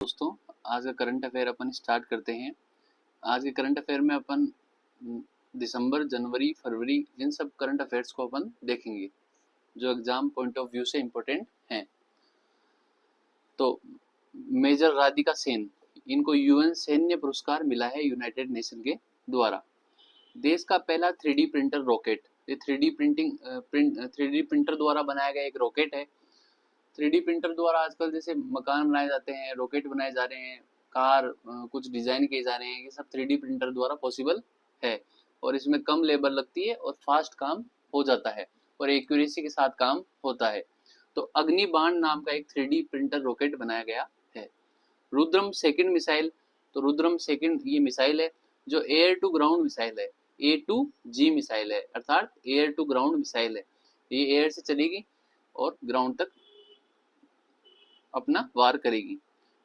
दोस्तों, आज का करंट अफेयर अपन स्टार्ट करते हैं। आज के करंट अफेयर में अपन दिसंबर, जनवरी, फरवरी इन सब करंट अफेयर्स को अपन देखेंगे जो एग्जाम पॉइंट ऑफ व्यू से इम्पोर्टेंट हैं। तो मेजर राधिका सेन, इनको यूएन सैन्य पुरस्कार मिला है यूनाइटेड नेशन के द्वारा। देश का पहला 3D प्रिंटर रॉकेट, ये 3D प्रिंटर द्वारा बनाया गया एक रॉकेट है। 3D प्रिंटर द्वारा आजकल जैसे मकान बनाए जाते हैं, रॉकेट बनाए जा रहे हैं, कार कुछ डिजाइन किए जा रहे हैं, ये सब 3D प्रिंटर द्वारा पॉसिबल है और इसमें कम लेबर लगती है और फास्ट काम हो जाता है और एक्यूरेसी के साथ काम होता है। तो अग्निबाण नाम का एक 3D प्रिंटर रॉकेट बनाया गया है। रुद्रम सेकंड मिसाइल, तो रुद्रम सेकंड ये मिसाइल है जो एयर टू ग्राउंड मिसाइल है, A2G मिसाइल है, अर्थात एयर टू ग्राउंड मिसाइल है। ये एयर से चलेगी और ग्राउंड तक अपना वार करेगी।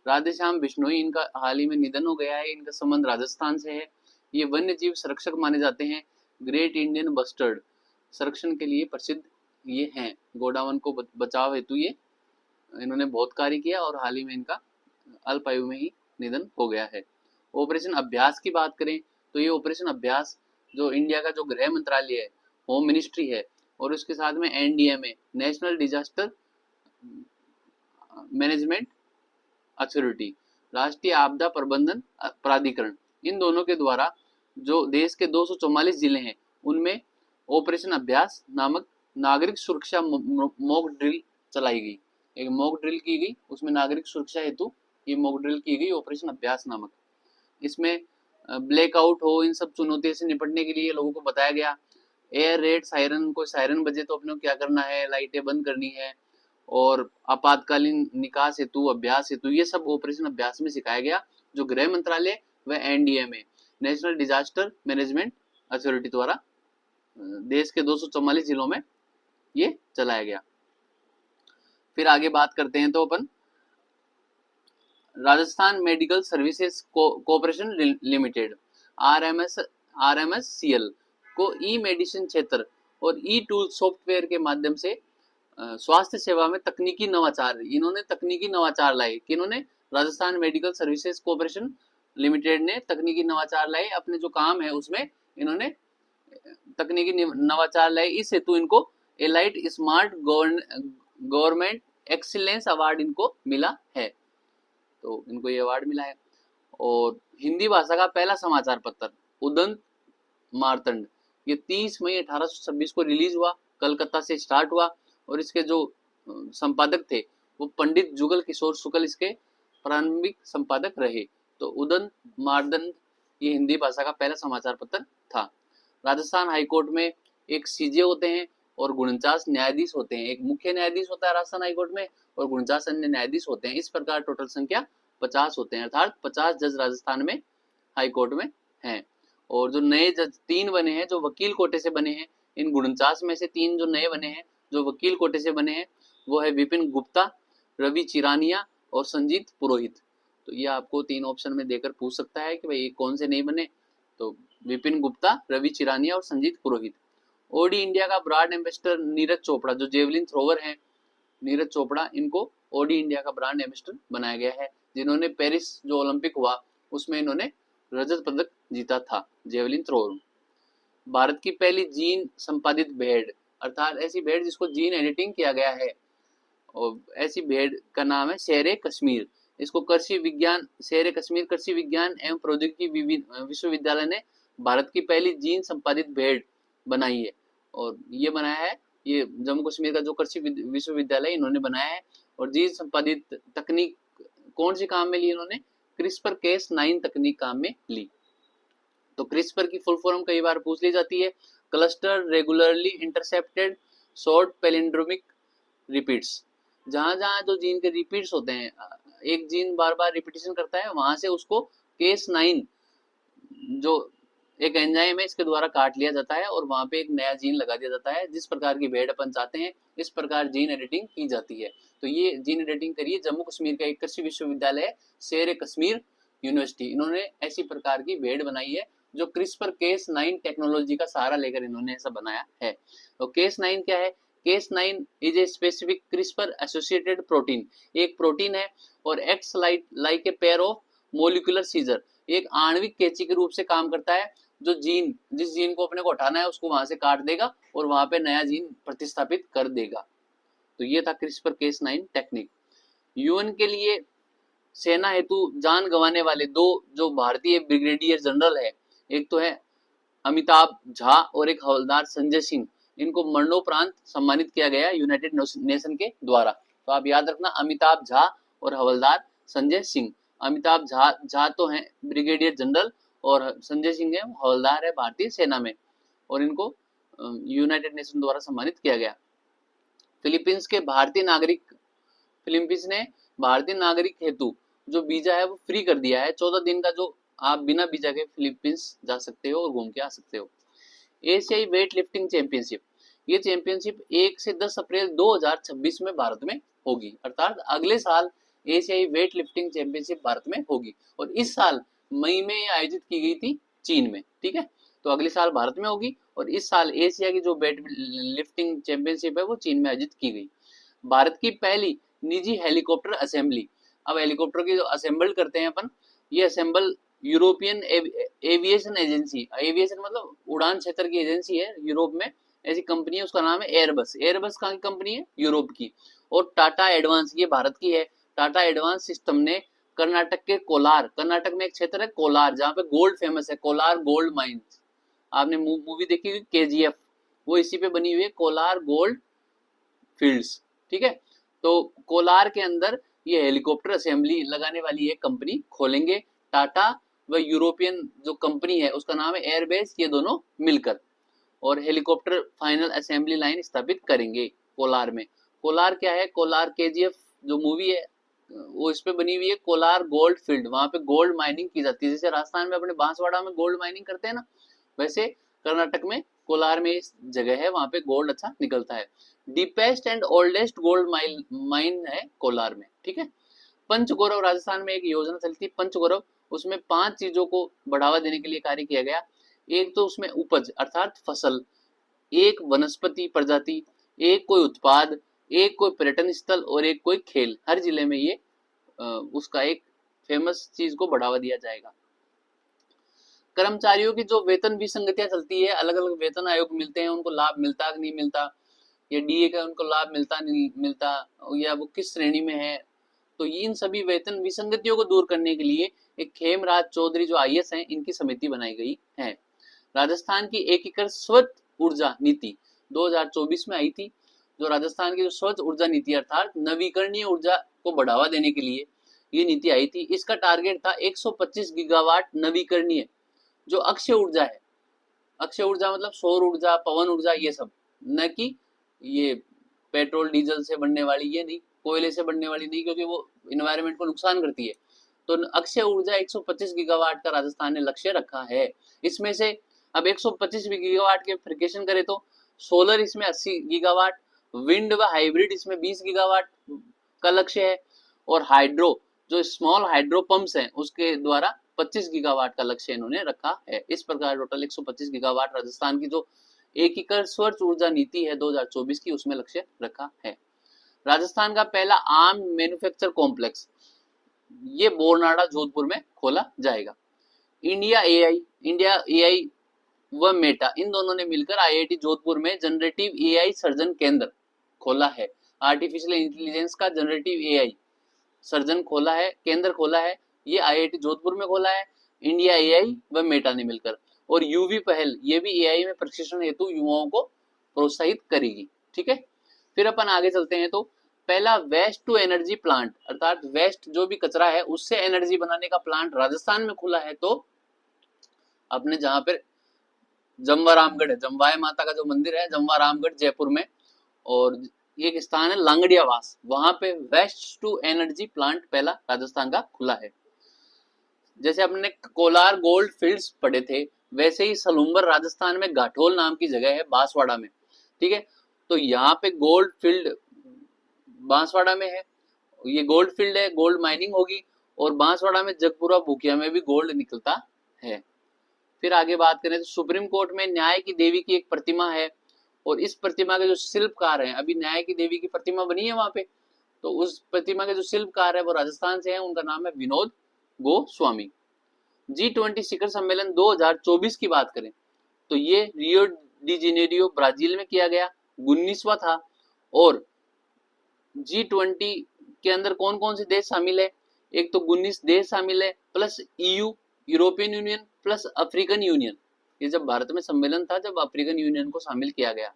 राधेश्याम बिश्नोई, इनका हाल ही में निधन हो गया है। इनका संबंध राजस्थान से है। ये वन्य जीव संरक्षक माने जाते हैं। ग्रेट इंडियन बस्टर्ड संरक्षण के लिए प्रसिद्ध ये हैं। गोडावन को बचाव हेतु ये इन्होंने बहुत कार्य किया और हाल ही में इनका अल्प आयु में ही निधन हो गया है। ऑपरेशन अभ्यास की बात करें तो ये ऑपरेशन अभ्यास जो इंडिया का जो गृह मंत्रालय है, होम मिनिस्ट्री है, और उसके साथ में NDMA, national disaster management authority, राष्ट्रीय आपदा प्रबंधन प्राधिकरण, इन दोनों के द्वारा जो देश के 244 जिले हैं उनमें ऑपरेशन अभ्यास नामक नागरिक सुरक्षा मॉक ड्रिल चलाई गई। एक मॉक ड्रिल की गई, उसमें नागरिक सुरक्षा हेतु ये मॉक ड्रिल की गई, ऑपरेशन अभ्यास नामक। इसमें ब्लैकआउट हो, इन सब चुनौतियों से निपटने के लिए लोगों को बताया गया। एयर रेड सायरन, कोई सायरन बजे तो अपने को क्या करना है, लाइटें बंद करनी है, और आपातकालीन निकास हेतु, अभ्यास हेतु, ये सब ऑपरेशन अभ्यास में सिखाया गया जो गृह मंत्रालय व NDMA, national disaster management authority द्वारा देश के 244 जिलों में ये चलाया गया। फिर आगे बात करते हैं तो अपन Rajasthan medical services cooperation limited RMSCL को ई मेडिसिन क्षेत्र और ई टूल सॉफ्टवेयर के माध्यम से स्वास्थ्य सेवा में तकनीकी नवाचार, इन्होंने तकनीकी नवाचार लाए। किन्होंने? Rajasthan medical services corporation limited ने तकनीकी नवाचार लाए। अपने जो काम है उसमें इन्होंने तकनीकी नवाचार लाए। इस हेतु इनको elite smart government excellence award इनको मिला है। तो इनको ये अवार्ड मिला है। और हिंदी भाषा का पहला समाचार पत्र उदंत मार्तंड, ये 30 मई 1826 को रिलीज हुआ, कलकत्ता से स्टार्ट हुआ और इसके जो संपादक थे वो पंडित जुगल किशोर शुक्ल इसके प्रारंभिक संपादक रहे। तो उदंत मार्तंड ये हिंदी भाषा का पहला समाचार पत्र था। राजस्थान हाईकोर्ट में एक CJ होते हैं और 49 न्यायाधीश होते हैं। एक मुख्य न्यायाधीश होता है राजस्थान हाईकोर्ट में और 49 अन्य न्यायाधीश होते हैं। इस प्रकार टोटल संख्या 50 होते हैं, अर्थात 50 जज राजस्थान में हाईकोर्ट में हैं। और जो नए जज 3 बने हैं जो वकील कोटे से बने हैं, इन 49 में से 3 जो नए बने हैं जो वकील कोटे से बने हैं वो है विपिन गुप्ता, रवि चिरानिया और संजीत पुरोहित। तो ये आपको 3 ऑप्शन में देकर पूछ सकता है कि भाई कौन से नहीं बने। तो विपिन गुप्ता, रवि चिरानिया और संजीत पुरोहित। ओडी इंडिया का ब्रांड एम्बेसडर नीरज चोपड़ा, जो जेवलिन थ्रोवर हैं नीरज चोपड़ा, इनको ओडी इंडिया का ब्रांड एम्बेसडर बनाया गया है, जिन्होंने पेरिस जो ओलंपिक हुआ उसमें इन्होंने रजत पदक जीता था जेवलिन थ्रोवर। भारत की पहली जीन संपादित भेड़, अर्थात ऐसी भेड़ जिसको जीन एडिटिंग किया गया है, और ऐसी भेड़ का नाम है शेरे कश्मीर। इसको कृषि विज्ञान, शेरे कश्मीर कृषि विज्ञान एवं प्रौद्योगिकी विश्वविद्यालय ने भारत की पहली जीन संपादित भेड़ बनाई है। और ये बनाया है, ये जम्मू कश्मीर का जो कृषि विश्वविद्यालय इन्होंने बनाया है। और जीन संपादित तकनीक कौन से काम में ली इन्होंने? CRISPR-Cas9 तकनीक काम में ली। तो CRISPR की फुल फॉर्म कई बार पूछ ली जाती है, cluster regularly intercepted short palindromic repeats. जहां जहां जो जीन के रिपीट्स होते हैं, एक जीन बार बार रिपीटिशन करता है, वहां से उसको Cas9 जो एक एंजाइम है इसके द्वारा काट लिया जाता है और वहां पे एक नया जीन लगा दिया जाता है। जिस प्रकार की भेड़ अपन चाहते हैं इस प्रकार जीन एडिटिंग की जाती है। तो ये जीन एडिटिंग करिए जम्मू कश्मीर का एक कृषि विश्वविद्यालय है, शेर कश्मीर यूनिवर्सिटी, इन्होंने ऐसी प्रकार की भेड़ बनाई है जो CRISPR-Cas9 टेक्नोलॉजी का सहारा लेकर इन्होंने ऐसा बनाया है। तो Cas9 क्या है? Cas9 is a specific CRISPR associated protein, एक प्रोटीन है और acts like a pair of molecular scissor, एक आणविक कैंची के रूप से काम करता है, जो जीन, जिस जीन को अपने को हटाना है उसको वहां से काट देगा और वहां पे नया जीन प्रतिस्थापित कर देगा। तो ये था क्रिस्पर Cas9 टेक्निक। यूएन के लिए सेना हेतु जान गंवाने वाले दो जो भारतीय ब्रिगेडियर जनरल है, एक तो है अमिताभ झा और एक हवलदार संजय सिंह, इनको मरणोपरांत सम्मानित किया गया यूनाइटेड नेशन के द्वारा। तो आप याद रखना, अमिताभ झा और हवलदार संजय सिंह। अमिताभ झा तो हैं ब्रिगेडियर जनरल और संजय सिंह है हवलदार है भारतीय सेना में, और इनको यूनाइटेड नेशन द्वारा सम्मानित किया गया। फिलीपींस के भारतीय नागरिक, फिलीपींस ने भारतीय नागरिक हेतु जो वीजा है वो फ्री कर दिया है, 14 दिन का जो आप बिना वीजा के फिलीपींस जा सकते हो और घूम के आ सकते हो। एशियाई वेट लिफ्टिंग चैंपियनशिप, ये चैंपियनशिप 1 से 10 अप्रैल 2026 में भारत में होगी, अर्थात अगले साल एशियाई वेट लिफ्टिंग चैंपियनशिप भारत में होगी, और इस साल मई में आयोजित की गई थी चीन में। ठीक है, तो अगले साल भारत में होगी और इस साल एशिया की जो वेट लिफ्टिंग चैंपियनशिप है वो चीन में आयोजित की गई। भारत की पहली निजी हेलीकॉप्टर असेंबली, अब हेलीकॉप्टर की जो असेंबल करते हैं अपन, ये assemble European aviation agency, aviation मतलब उड़ान क्षेत्र की एजेंसी है यूरोप में, ऐसी कंपनी है, उसका नाम है एयरबस। एयरबस कहाँ की कंपनी है? यूरोप की। और टाटा एडवांस, ये भारत की है। टाटा एडवांस सिस्टम ने कर्नाटक के कोलार, कर्नाटक में एक क्षेत्र है कोलार जहाँ पे गोल्ड फेमस है, कोलार गोल्ड माइंस, आपने मूवी देखी हुई KGF, वो इसी पे बनी हुई है, कोलार गोल्ड फील्ड्स। ठीक है, तो कोलार के अंदर ये हेलीकॉप्टर असेंबली लगाने वाली एक कंपनी खोलेंगे, टाटा व यूरोपियन जो कंपनी है उसका नाम है एयरबेस, ये दोनों मिलकर, और हेलीकॉप्टर फाइनल असेंबली लाइन स्थापित करेंगे कोलार में। कोलार क्या है? कोलार KGF जो मूवी है वो इस पे बनी हुई है, कोलार गोल्ड फील्ड, वहां पे गोल्ड माइनिंग की जाती है, जैसे राजस्थान में अपने बांसवाड़ा में गोल्ड माइनिंग करते हैं ना, वैसे कर्नाटक में कोलार में इस जगह है, वहां पे गोल्ड अच्छा निकलता है। Deepest and oldest gold mine है कोलार में। ठीक है, पंचगौरव, राजस्थान में एक योजना चली थी पंचगौरव, उसमें 5 चीजों को बढ़ावा देने के लिए कार्य किया गया। एक तो उसमें उपज अर्थात फसल, एक वनस्पति प्रजाति, एक कोई उत्पाद, एक कोई पर्यटन स्थल और एक कोई खेल। हर जिले में ये उसका एक फेमस चीज को बढ़ावा दिया जाएगा। कर्मचारियों की जो वेतन विसंगतियां चलती है, अलग अलग वेतन आयोग मिलते हैं, उनको लाभ मिलता कि नहीं मिलता, या DA का उनको लाभ मिलता नहीं मिलता, या वो किस श्रेणी में है, तो इन सभी वेतन विसंगतियों को दूर करने के लिए एक खेमराज चौधरी जो IS हैं, इनकी समिति बनाई गई है। राजस्थान की एकीकृत स्वच्छ ऊर्जा नीति 2024 में आई थी, जो राजस्थान की जो स्वच्छ ऊर्जा नीति अर्थात नवीकरणीय ऊर्जा को बढ़ावा देने के लिए ये नीति आई थी। इसका टारगेट था 125 गीगावाट नवीकरणीय जो अक्षय ऊर्जा है, अक्षय ऊर्जा मतलब सौर ऊर्जा, पवन ऊर्जा, ये सब, न कि ये पेट्रोल डीजल से बनने वाली, ये नहीं, कोयले से बनने वाली नहीं, क्योंकि वो इन्वायरमेंट को नुकसान करती है। तो अक्षय ऊर्जा 125 गीगावाट का राजस्थान ने लक्ष्य रखा है। इसमें से अब 125 गीगावाट के फ्रिकेशन करें तो सोलर इसमें 80 गीगावाट, विंड व हाइब्रिड इसमें 20 गीगावाट का लक्ष्य है, और हाइड्रो जो स्मॉल हाइड्रो पंप्स हैं उसके द्वारा 25 गीगावाट का लक्ष्य इन्होंने रखा है। इस प्रकार टोटल 125 गीगावाट राजस्थान की जो एकीकृत स्वच्छ ऊर्जा नीति है 2024 की, उसमें लक्ष्य रखा है। राजस्थान का पहला आर्म मैन्युफैक्चर कॉम्प्लेक्स ये बोरनाड़ा जोधपुर में खोला जाएगा। इंडिया AI व मेटा इन दोनों ने मिलकर IIT जोधपुर में जनरेटिव AI सर्जन केंद्र खोला है। आर्टिफिशियल इंटेलिजेंस का जनरेटिव AI सर्जन खोला है, केंद्र खोला है, ये IIT जोधपुर में खोला है, इंडिया AI व मेटा ने मिलकर। और यूवी पहल ये भी AI में प्रशिक्षण हेतु युवाओं को प्रोत्साहित करेगी। ठीक है, फिर अपन आगे चलते हैं। तो पहला वेस्ट टू एनर्जी प्लांट अर्थात वेस्ट जो भी कचरा है उससे एनर्जी बनाने का प्लांट राजस्थान में खुला है। तो अपने जहां पर जमवा रामगढ़ है, जमवाय माता का जो मंदिर है जमवा रामगढ़ जयपुर में, और एक स्थान है लांगड़ियावास, वहां पे वेस्ट टू एनर्जी प्लांट पहला राजस्थान का खुला है। जैसे अपने कोलार गोल्ड फील्ड्स पढ़े थे, वैसे ही सलूम्बर राजस्थान में घाटोल नाम की जगह है बांसवाड़ा में। ठीक है, तो यहाँ पे गोल्ड फील्ड बांसवाड़ा में है, ये गोल्ड फील्ड है, गोल्ड माइनिंग होगी, और बांसवाड़ा में जगपुरा भूकिया में भी गोल्ड निकलता है। फिर आगे बात करें तो सुप्रीम कोर्ट में न्याय की देवी की एक प्रतिमा है, और इस प्रतिमा के जो शिल्पकार हैं, अभी न्याय की देवी की प्रतिमा बनी है वहां पे, तो उस प्रतिमा के जो शिल्पकार है वो राजस्थान से है, उनका नाम है विनोद गोस्वामी। G20 शिखर सम्मेलन 2024 की बात करें तो ये रियो डी जेनेरियो ब्राजील में किया गया, 19वां था। और G20 के अंदर कौन कौन से देश शामिल है, एक तो 19 देश शामिल है, plus EU European union plus African union. ये जब भारत में सम्मेलन था, जब अफ्रीकन यूनियन को शामिल किया गया,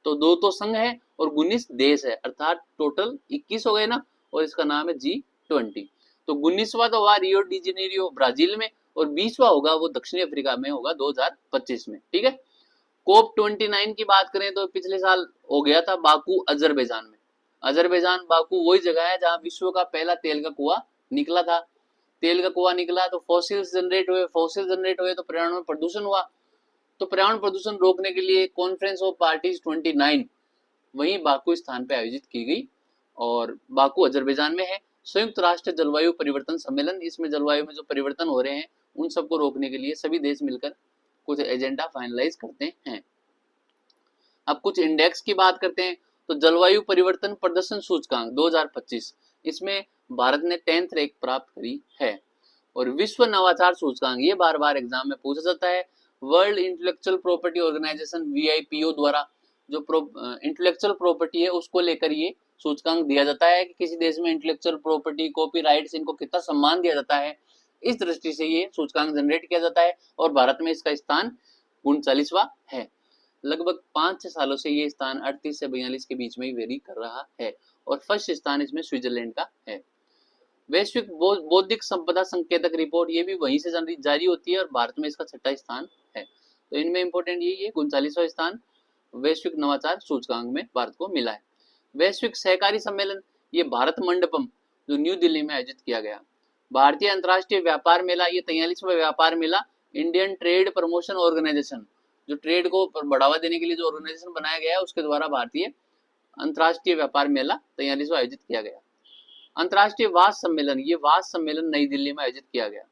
तो 2 तो संघ है और 19 देश है, अर्थात टोटल 21 हो गए ना, और इसका नाम है G20। तो 19वां तो हुआ रियो डी जेनेरियो ब्राजील में, और 20वां होगा वो दक्षिणी अफ्रीका में होगा 2025 में, ठीक है। कोप 29 की बात करें तो पिछले साल हो गया था बाकू अजरबैजान में। अजरबैजान बाकू वही जगह है जहां विश्व का पहला तेल का कुआं निकला था। तेल का कुआं निकला तो फॉसिल्स जनरेट हुए तो पर्यावरण में प्रदूषण हुआ। तो पर्यावरण प्रदूषण रोकने के लिए कॉन्फ्रेंस ऑफ पार्टीज 29 वहीं बाकू स्थान पर आयोजित की गई, और बाकू अजरबैजान में है। संयुक्त राष्ट्र जलवायु परिवर्तन सम्मेलन, इसमें जलवायु में जो परिवर्तन हो रहे हैं उन सबको रोकने के लिए सभी देश मिलकर कुछ एजेंडा फाइनलाइज करते हैं। अब कुछ इंडेक्स की बात करते हैं, तो जलवायु परिवर्तन प्रदर्शन सूचकांक 2025, इसमें भारत ने 10th रैंक प्राप्त करी है। और विश्व नवाचार सूचकांक, ये बार बार एग्जाम में पूछा जाता है। World intellectual property organisation WIPO द्वारा जो इंटेलेक्चुअल प्रॉपर्टी है उसको लेकर ये सूचकांक दिया जाता है कि किसी देश में इंटेलेक्चुअल प्रॉपर्टी, कॉपीराइट्स, इनको कितना सम्मान दिया जाता है, इस दृष्टि से ये सूचकांक जनरेट किया जाता है। और भारत में इसका स्थान 39वां है। लगभग 5-6 सालों से ये स्थान 38 से 42 के बीच में ही वेरी कर रहा है, और फर्स्ट स्थान इसमें स्विट्जरलैंड का है। वैश्विक बौद्धिक संपदा संकेतक रिपोर्ट, ये भी वहीं से जारी होती है और भारत में इसका 6ठा स्थान है। तो इनमें इंपॉर्टेंट यही है, 39वां स्थान वैश्विक नवाचार सूचकांक में भारत को मिला है। वैश्विक सहकारी सम्मेलन, ये भारत मंडपम जो न्यू दिल्ली में आयोजित किया गया। भारतीय अंतर्राष्ट्रीय व्यापार मेला, ये 43वां व्यापार मेला। इंडियन ट्रेड प्रमोशन ऑर्गेनाइजेशन, जो ट्रेड को बढ़ावा देने के लिए जो ऑर्गेनाइजेशन बनाया गया है उसके द्वारा भारतीय अंतर्राष्ट्रीय व्यापार मेला 43वां आयोजित किया गया। अंतर्राष्ट्रीय वास सम्मेलन, ये वास सम्मेलन नई दिल्ली में आयोजित किया गया।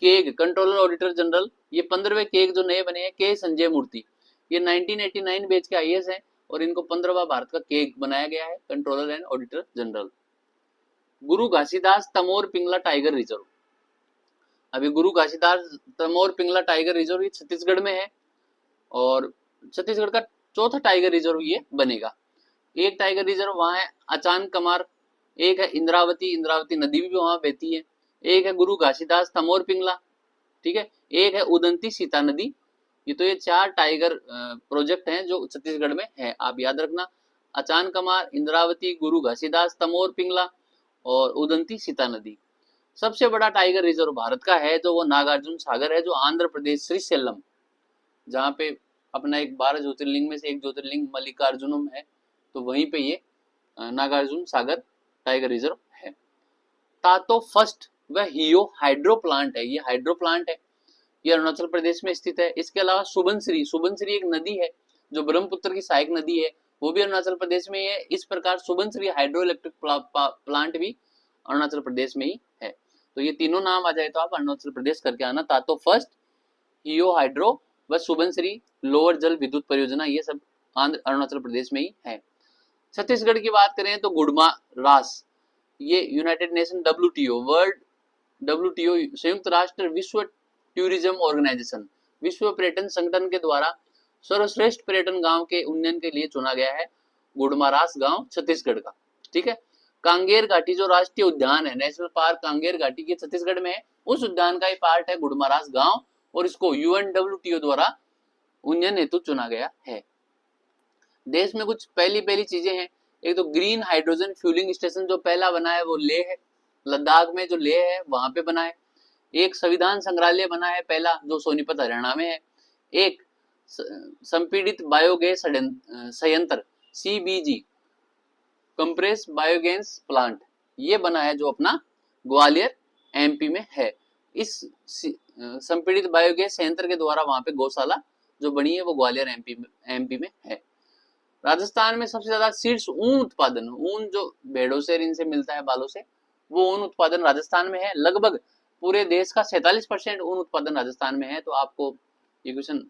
केग कंट्रोलर ऑडिटर जनरल, ये 15वें केग जो नए बने हैं, के संजय मूर्ति, ये 1989 बैच के IAS हैं और इनको 15वां भारत का केग बनाया गया है, controller and auditor general. Guru Ghasidas Tamor Pingala tiger reserve, अभी गुरु घासीदास तमोर पिंगला टाइगर रिजर्व ये छत्तीसगढ़ में है, और छत्तीसगढ़ का चौथा टाइगर रिजर्व ये बनेगा। एक टाइगर रिजर्व वहां है अचान कमार, एक है इंद्रावती नदी भी वहां बहती है, एक है गुरु घासीदास तमोर पिंगला, ठीक है, एक है उदंती सीता नदी। ये 4 टाइगर प्रोजेक्ट हैं जो छत्तीसगढ़ में है, आप याद रखना, अचान कमार, इंद्रावती, गुरु घासीदास तमोर पिंगला और उदंती सीता नदी। सबसे बड़ा टाइगर रिजर्व भारत का है जो वो नागार्जुन सागर है, जो आंध्र प्रदेश श्रीशैलम, जहाँ पे अपना एक 12 ज्योतिर्लिंग में से एक ज्योतिर्लिंग मल्लिकार्जुनम है, तो वहीं पे ये नागार्जुन सागर टाइगर रिजर्व है। तातो फर्स्ट वह हियो हाइड्रो प्लांट है, ये हाइड्रो प्लांट है, ये अरुणाचल प्रदेश में स्थित है। इसके अलावा सुबनसिरी एक नदी है जो ब्रह्मपुत्र की सहायक नदी है, वो भी अरुणाचल प्रदेश में ही है। इस प्रकार सुबनसिरी हाइड्रो इलेक्ट्रिक प्लांट भी अरुणाचल प्रदेश में ही है। तो ये तीनों नाम आ जाए तो आप अरुणाचल प्रदेश करके आना, तातो फर्स्ट, हियो हाइड्रो व सुबनसिरी लोअर जल विद्युत परियोजना, ये सब अरुणाचल प्रदेश में ही है। छत्तीसगढ़ की बात करें तो गुड़मा रास, ये यूनाइटेड नेशन WTO संयुक्त राष्ट्र विश्व टूरिज्म ऑर्गेनाइजेशन, विश्व पर्यटन संगठन के द्वारा सर्वश्रेष्ठ पर्यटन गांव के उन्नयन के लिए चुना गया है गुड़मारास गांव छत्तीसगढ़ का, ठीक है। कांगेर घाटी जो राष्ट्रीय उद्यान है, नेशनल पार्क कांगेर घाटी के छत्तीसगढ़ में है, उस उद्यान का ही पार्ट है गुड़मारास गांव, और इसको UNWTO द्वारा उन्नयन हेतु चुना गया है। देश में कुछ पहली चीजें हैं, एक तो ग्रीन हाइड्रोजन फ्यूलिंग स्टेशन जो पहला बना है वो लेह है, लद्दाख में जो लेह है वहां पे बना है। एक संविधान संग्रहालय बना है पहला जो सोनीपत हरियाणा में है। एक संपीड़ित बायोगैस संयंत्र CBG कंप्रेस बायोगैस प्लांट, ये बना है जो अपना ग्वालियर MP में है। इस संपीड़ित बायोगैस संयंत्र के द्वारा वहां पे गौशाला जो बनी है वो ग्वालियर MP में है। राजस्थान में सबसे ज्यादा शीर्ष ऊन उत्पादन, ऊन जो भेड़ों से इनसे मिलता है बालों से, वो ऊन उत्पादन राजस्थान में है। लगभग पूरे देश का 47% ऊन उत्पादन राजस्थान में है। तो आपको ये क्वेश्चन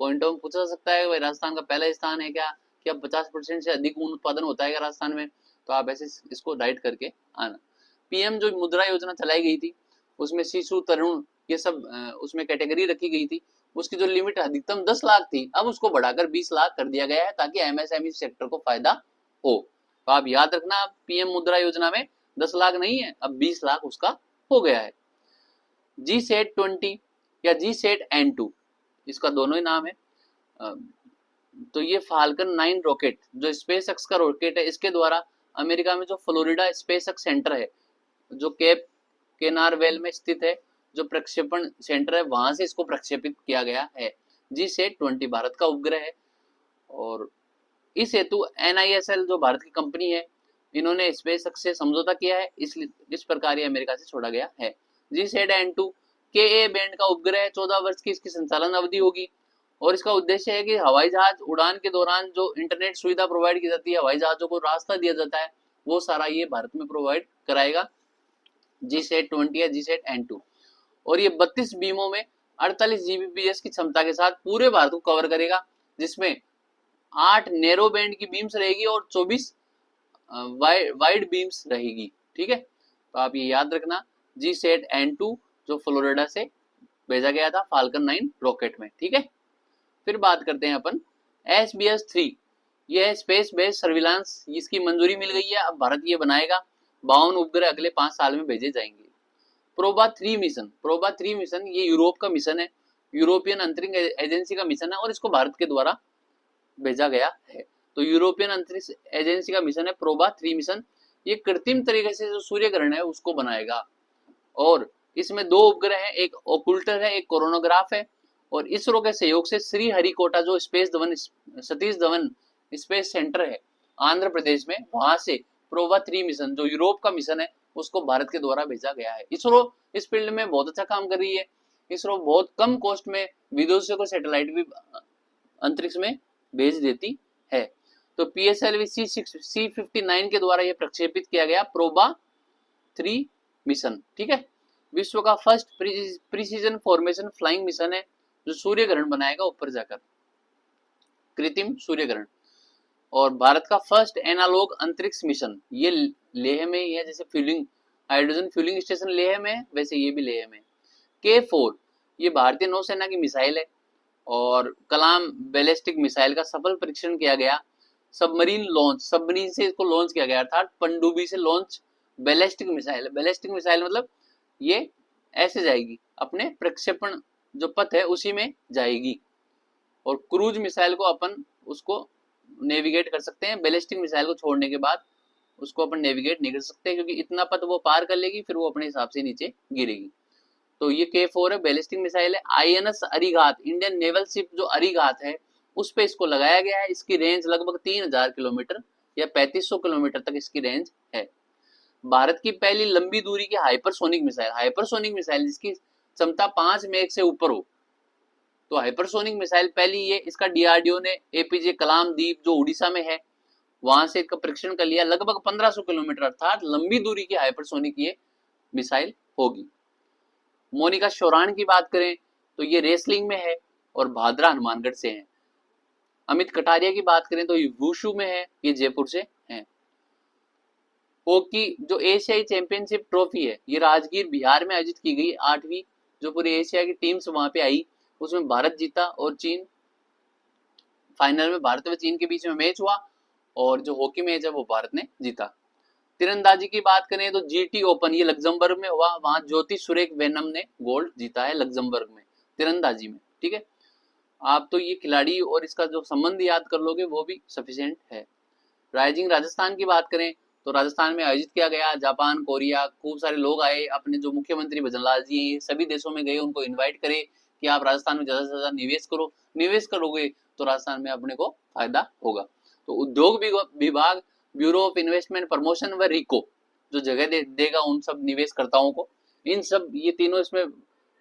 पॉइंटों में पूछा जा सकता है भाई राजस्थान का पहला स्थान है क्या 50% से अधिक ऊन उत्पादन होता है क्या राजस्थान में, तो आप ऐसे इसको राइट करके आना। पीएम जो मुद्रा योजना चलाई गई थी उसमें शिशु तरुण ये सब उसमें कैटेगरी रखी गई थी, उसकी जो लिमिट अधिकतम 10 लाख थी अब उसको बढ़ाकर 20 लाख कर दिया गया है ताकि एमएसएमई सेक्टर को फायदा हो। तो आप याद रखना पीएम मुद्रा योजना में 10 लाख नहीं है, अब 20 लाख उसका हो गया है। G-SAT-20 या G-SAT-N2 इसका दोनों ही नाम है। तो ये फाल्कन 9 रॉकेट जो स्पेस एक्स का रॉकेट है, इसके द्वारा अमेरिका में जो फ्लोरिडा स्पेस एक्स सेंटर है जो केप केनारवेल में स्थित है, जो प्रक्षेपण सेंटर है वहां से इसको प्रक्षेपित किया गया है। G-SAT-20 भारत का उपग्रह है और इस हेतु NISL जो भारत की कंपनी है इन्होंने स्पेस एक्स से समझौता किया है, इसलिए इस प्रकार ये अमेरिका से छोड़ा गया है। G-SAT-N2 KA बैंड का उपग्रह है, 14 वर्ष की इसकी संचालन अवधि होगी और इसका उद्देश्य है कि हवाई जहाज उड़ान के दौरान जो इंटरनेट सुविधा प्रोवाइड की जाती है, हवाई जहाजों को रास्ता दिया जाता है, वो सारा ये भारत में प्रोवाइड कराएगा G-SAT-20 या G-SAT-N2। और ये 32 बीमों में 48 Gbps की क्षमता के साथ पूरे भारत को कवर करेगा, जिसमें 8 नैरो बैंड की बीम्स रहेगी और 24 वाइड बीम्स रहेगी। ठीक है, तो आप ये याद रखना G-SAT-N2 जो फ्लोरिडा से भेजा गया था फाल्कन 9 रॉकेट में। ठीक है, फिर बात करते हैं अपन SBS-3, यह है स्पेस बेस्ड सर्विलांस, इसकी मंजूरी मिल गई है, अब भारत ये बनाएगा। 52 उपग्रह अगले 5 साल में भेजे जाएंगे। प्रोबा-3 मिशन ये यूरोप का मिशन है, यूरोपियन अंतरिक्ष एजेंसी का मिशन है और इसको भारत के द्वारा भेजा गया है। तो यूरोपियन अंतरिक्ष एजेंसी का मिशन है प्रोबा-3 मिशन, ये कृत्रिम तरीके से जो सूर्य ग्रहण है उसको बनाएगा और इसमें 2 उपग्रह हैं, एक ओकुल्टर है, एक कोरोनोग्राफ है और इसरो के सहयोग से श्रीहरिकोटा जो सतीश धवन स्पेस सेंटर है आंध्र प्रदेश में, वहां से प्रोबा-3 मिशन जो यूरोप का मिशन है उसको भारत के द्वारा भेजा गया है। इसरो इस फील्ड में बहुत अच्छा काम कर रही है। इसरो बहुत कम कॉस्ट में विदेशों को सैटेलाइट भी अंतरिक्ष में भेज देती है। तो PSLV C59 के द्वारा यह प्रक्षेपित किया गया प्रोबा-3 मिशन। ठीक है, विश्व का first precision formation flying mission है जो सूर्य ग्रहण बनाएगा ऊपर जाकर, कृत्रिम सूर्य ग्रहण। और भारत का फर्स्ट एनालॉग अंतरिक्ष मिशन ये लेह में ही है, जैसे fuelling hydrogen fuelling station Leh में है वैसे ये भी लेह में। K4 ये भारतीय नौसेना की मिसाइल है और कलाम बैलिस्टिक मिसाइल का सफल परीक्षण किया गया। सबमरीन से इसको लॉन्च किया गया, अर्थात पनडुब्बी से launch ballistic missile. Ballistic missile मतलब ये ऐसे जाएगी, अपने प्रक्षेपण जो पथ है उसी में जाएगी और क्रूज मिसाइल को अपन उसको नेविगेट कर सकते हैं, बैलिस्टिक मिसाइल को छोड़ने के बाद उसको अपन नेविगेट नहीं कर सकते क्योंकि इतना पथ वो पार कर लेगी फिर वो अपने हिसाब से नीचे गिरेगी। तो ये K4 है, बैलिस्टिक मिसाइल है। INS Arighat Indian naval ship जो अरिघात है उस पे इसको लगाया गया है। इसकी रेंज लगभग 3000 किलोमीटर या 3500 किलोमीटर तक इसकी रेंज है। भारत की पहली लंबी दूरी की हाइपरसोनिक मिसाइल जिसकी क्षमता 5 मैक से ऊपर हो, तो हाइपरसोनिक मिसाइल पहली ये इसका DRDO ने APJ कलाम द्वीप जो उड़ीसा में है वहां से इसका परीक्षण कर लिया, लगभग 1500 किलोमीटर अर्थात लंबी दूरी की हाइपरसोनिक ये मिसाइल होगी। मोनिका शोरान की बात करें तो ये रेसलिंग में है और भादरा हनुमानगढ़ से है। अमित कटारिया की बात करें तो ये वुशु में है, ये जयपुर से है। हॉकी जो एशियाई चैंपियनशिप ट्रॉफी है ये राजगीर बिहार में आयोजित की गई, 8वीं जो पूरी एशिया की टीम्स वहां पे आई उसमें भारत जीता और चीन फाइनल में भारत व चीन के बीच में मैच हुआ और जो हॉकी मैच है वो भारत ने जीता। तीरंदाजी की बात करें तो GT ओपन ये लग्जमबर्ग में हुआ, वहां ज्योति सुरेख वेनम ने गोल्ड जीता है लग्जमबर्ग में तीरंदाजी में। ठीक है, आप तो ये खिलाड़ी और इसका जो संबंध याद कर लोगे वो भी सफिशिएंट है। राइजिंग राजस्थान की बात करें तो राजस्थान में आयोजित किया गया, जापान कोरिया खूब सारे लोग आए, अपने जो मुख्यमंत्री भजनलाल जी सभी देशों में गए, उनको इन्वाइट करे कि आप राजस्थान में ज्यादा से ज्यादा निवेश करोगे तो राजस्थान में अपने को फायदा होगा। तो उद्योग विभाग ब्यूरो ऑफ इन्वेस्टमेंट प्रमोशन व रिको जो जगह देगा उन सब निवेशकर्ताओं को, इन सब ये तीनों इसमें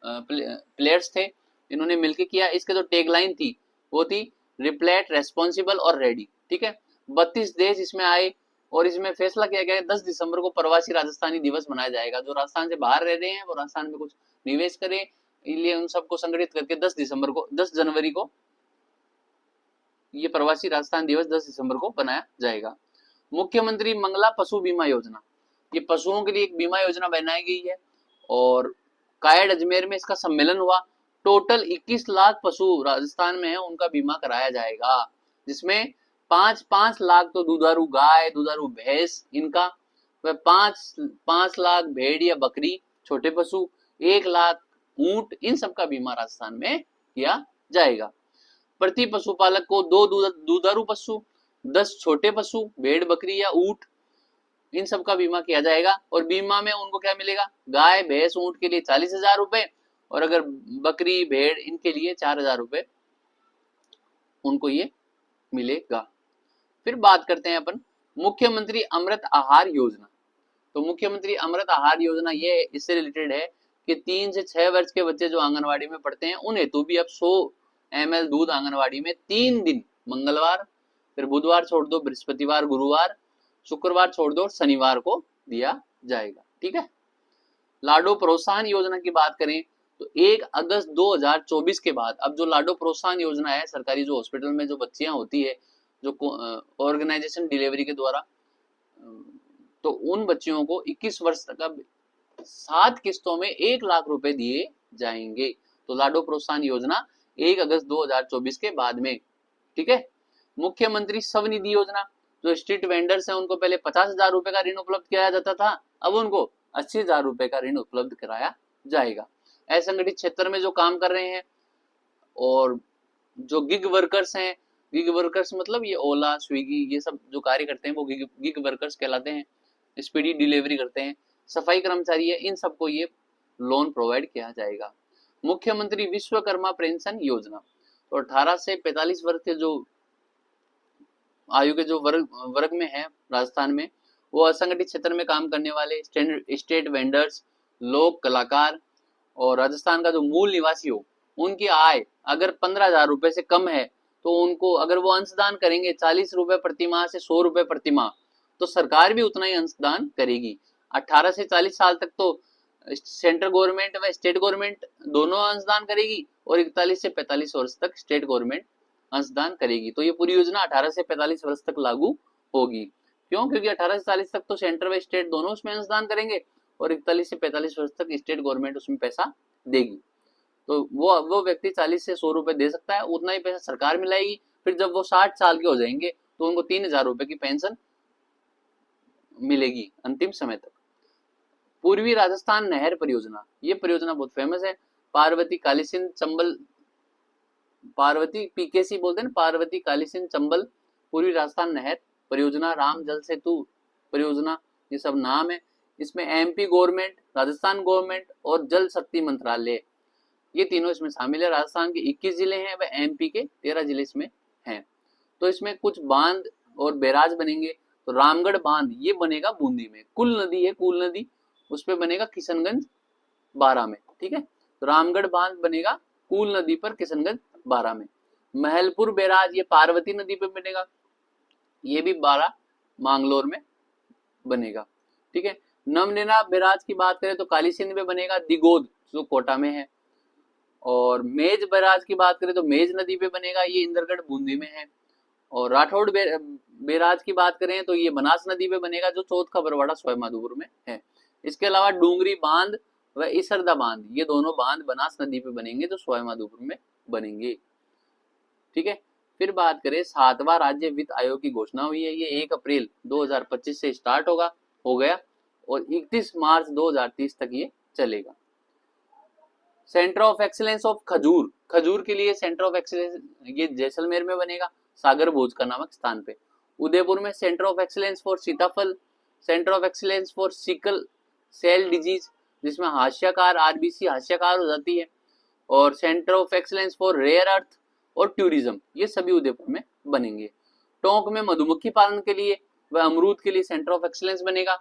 प्लेयर्स थे, इन्होंने मिलकर किया। इसके जो टैगलाइन थी वो थी रिप्लेट रेस्पॉन्सिबल और रेडी। ठीक है, 32 देश इसमें आए और इसमें फैसला किया गया 10 दिसंबर को प्रवासी राजस्थानी दिवस मनाया जाएगा। जो राजस्थान से बाहर रह रहे हैं वो राजस्थान में कुछ निवेश करें, इसलिए उन सबको संगठित करके 10 जनवरी को ये प्रवासी राजस्थान दिवस 10 दिसंबर को बनाया जाएगा। मुख्यमंत्री मंगला पशु बीमा योजना, ये पशुओं के लिए एक बीमा योजना बनाई गई है और कायड़ अजमेर में इसका सम्मेलन हुआ। टोटल 21 लाख पशु राजस्थान में है, उनका बीमा कराया जाएगा, जिसमें 5 लाख तो दुधारू गाय, दुधारू भैंस इनका, वह 5 लाख भेड़ या बकरी छोटे पशु, 1 लाख ऊंट, इन सब का बीमा राजस्थान में किया जाएगा। प्रति पशुपालक को 2 दुधारू पशु, 10 छोटे पशु भेड़ बकरी या ऊंट, इन सब का बीमा किया जाएगा। और बीमा में उनको क्या मिलेगा, गाय भैंस ऊंट के लिए 40,000 रुपए, और अगर बकरी भेड़ इनके लिए 4,000 रुपए उनको ये मिलेगा। फिर बात करते हैं अपन मुख्यमंत्री अमृत आहार योजना। तो मुख्यमंत्री अमृत आहार योजना ये इससे रिलेटेड है कि 3 से 6 वर्ष के बच्चे जो आंगनवाड़ी में पढ़ते हैं उन्हें तो भी अब 100 ml दूध आंगनवाड़ी में 3 दिन, मंगलवार, फिर बुधवार छोड़ दो, बृहस्पतिवार, गुरुवार, शुक्रवार छोड़ दो, शनिवार को दिया जाएगा। ठीक है। लाडो प्रोत्साहन योजना की बात करें तो 1 अगस्त 2024 के बाद अब जो लाडो प्रोत्साहन योजना है, सरकारी जो हॉस्पिटल में जो बच्चियां होती है जो ऑर्गेनाइजेशन डिलीवरी के द्वारा, तो उन बच्चियों को 21 वर्ष तक अब 7 किस्तों में 1 लाख रुपए दिए जाएंगे। तो लाडो प्रोत्साहन योजना 1 अगस्त 2024 के बाद में। ठीक है। मुख्यमंत्री स्वनिधि योजना, जो स्ट्रीट वेंडर्स हैं उनको पहले 50,000 रुपए का ऋण उपलब्ध कराया जाता था, अब उनको 80,000 रुपए का ऋण उपलब्ध कराया जाएगा। असंगठित क्षेत्र में जो काम कर रहे हैं और जो गिग वर्कर्स हैं, गिग वर्कर्स मतलब ये ओला, स्विगी, ये सब जो कार्य करते हैं वो गिग वर्कर्स कहलाते हैं, स्पीडी डिलीवरी करते हैं, सफाई कर्मचारी है, इन सबको ये लोन प्रोवाइड किया जाएगा। मुख्यमंत्री विश्वकर्मा पेंशन योजना, तो 18 से 45 वर्ष के जो आयु के जो वर्ग में है राजस्थान में, वो असंगठित क्षेत्र में काम करने वाले स्टेट वेंडर्स, लोक कलाकार और राजस्थान का जो मूल निवासी हो, उनकी आय अगर 15,000 रुपए से कम है तो उनको, अगर वो अंशदान करेंगे 40 रुपए प्रति माह से 100 रुपए प्रति माह, तो सरकार भी उतना ही अंशदान करेगी। 18 से 40 साल तक तो सेंट्रल गवर्नमेंट व स्टेट गवर्नमेंट दोनों अंशदान करेगी और 41 से 45 वर्ष तक स्टेट गवर्नमेंट अंशदान करेगी। तो ये पूरी योजना 18 से 45 वर्ष तक लागू होगी। क्यों? क्योंकि 18 से 40 तक तो सेंटर व स्टेट दोनों उसमें अंशदान करेंगे और 41 से 45 वर्ष तक स्टेट गवर्नमेंट उसमें पैसा देगी। तो वो व्यक्ति 40 से 100 रुपए दे सकता है, उतना ही पैसा सरकार मिलाएगी। फिर जब वो 60 साल के हो जाएंगे तो उनको 3,000 रुपए की पेंशन मिलेगी अंतिम समय तक। पूर्वी राजस्थान नहर परियोजना, ये परियोजना बहुत फेमस है। पार्वती कालीसिंध चंबल, पार्वती पीकेसी बोलते हैं ना, पार्वती कालीसिंध चंबल पूर्वी राजस्थान नहर परियोजना, राम जल सेतु परियोजना, ये सब नाम है। इसमें एमपी गवर्नमेंट, राजस्थान गवर्नमेंट और जल शक्ति मंत्रालय, ये तीनों इसमें शामिल है। राजस्थान के 21 जिले हैं व एमपी के 13 जिले इसमें हैं। तो इसमें कुछ बांध और बैराज बनेंगे। तो रामगढ़ बांध ये बनेगा बूंदी में, कुल नदी है, कुल नदी, उस पे बनेगा किशनगंज 12 में। ठीक है। तो रामगढ़ बांध बनेगा कुल नदी पर किशनगंज 12 में। महलपुर बैराज ये पार्वती नदी पे बनेगा, ये भी 12 मांगलोर में बनेगा। ठीक है। नमनेना बैराज की बात करें तो कालीसिंध में बनेगा, दिगोद जो कोटा में है। और मेज बैराज की बात करें तो मेज नदी पे बनेगा, ये इंद्रगढ़ बूंदी में है। और राठौड़ बैराज की बात करें तो ये बनास नदी पे बनेगा, जो चौथ का बरवाड़ा सवाईमाधोपुर में है। इसके अलावा डूंगरी बांध व इसरदा बांध, ये दोनों बांध बनास नदी पे बनेंगे जो सवाईमाधोपुर में बनेंगे। ठीक है। फिर बात करें 7वां राज्य वित्त आयोग की घोषणा हुई है, ये 1 अप्रैल 2025 से स्टार्ट हो गया और 31 मार्च 2030 तक ये चलेगा। सेंटर ऑफ एक्सीलेंस ऑफ खजूर, खजूर के लिए सेंटर ऑफ एक्सीलेंस ये जैसलमेर में बनेगा, सागर भोज का नामक स्थान पे। उदयपुर में सेंटर ऑफ एक्सीलेंस फॉर सीताफल, centre of excellence for sickle cell disease, जिसमें हास्यकार आरबीसी हास्यकार हो जाती है, और centre of excellence for rare earth और टूरिज्म, ये सभी उदयपुर में बनेंगे। टोंक में मधुमक्खी पालन के लिए व अमरूद के लिए सेंटर ऑफ एक्सीलेंस बनेगा।